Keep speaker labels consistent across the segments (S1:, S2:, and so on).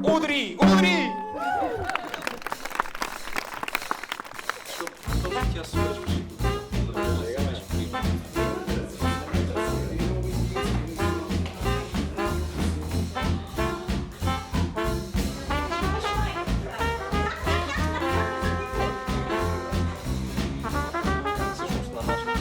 S1: Удри! Удри!
S2: Тя свършваше. Всъщност на нашата.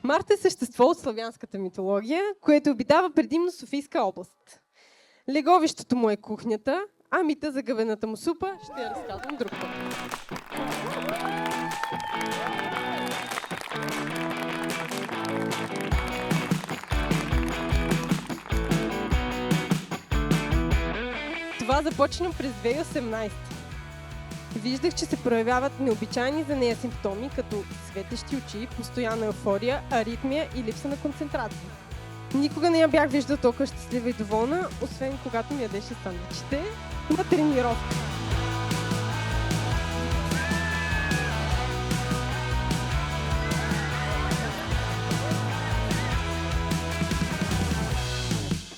S3: Марта е същество от славянската митология, което обитава предимно Софийска област. Леговището му е кухнята, а мита за гъвената му супа ще я разказвам друг път. Това започна през 2018. Виждах, че се проявяват необичайни за нея симптоми, като светещи очи, постоянна еуфория, аритмия и липса на концентрация. Никога не я бях виждала толкова щастлива и доволна, освен когато ми ядеше сандвичите на тренировка.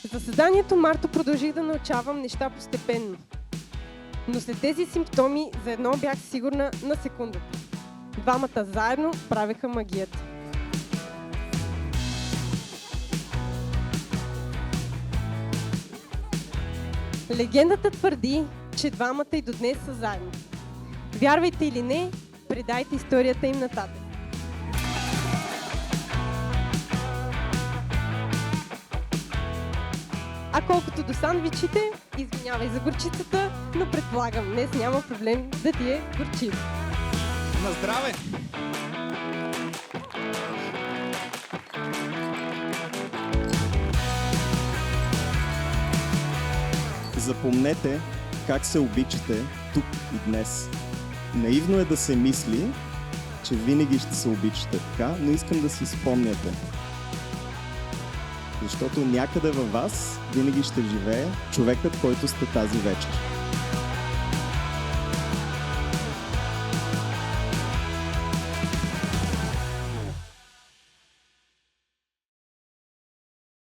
S3: В заседанието Марто продължих да научавам неща постепенно. Но след тези симптоми за едно бях сигурна на секундата. Двамата заедно правеха магията. Легендата твърди, че двамата и до днес са заедно. Вярвайте или не, предайте историята им нататък. А колкото до сандвичите, извинявай за горчицата, но предполагам, днес няма проблем да ти е горчица.
S1: На здраве!
S4: Запомнете как се обичате тук и днес. Наивно е да се мисли, че винаги ще се обичате така, но искам да си спомняте. Защото някъде във вас винаги ще живее човекът, който сте тази вечер.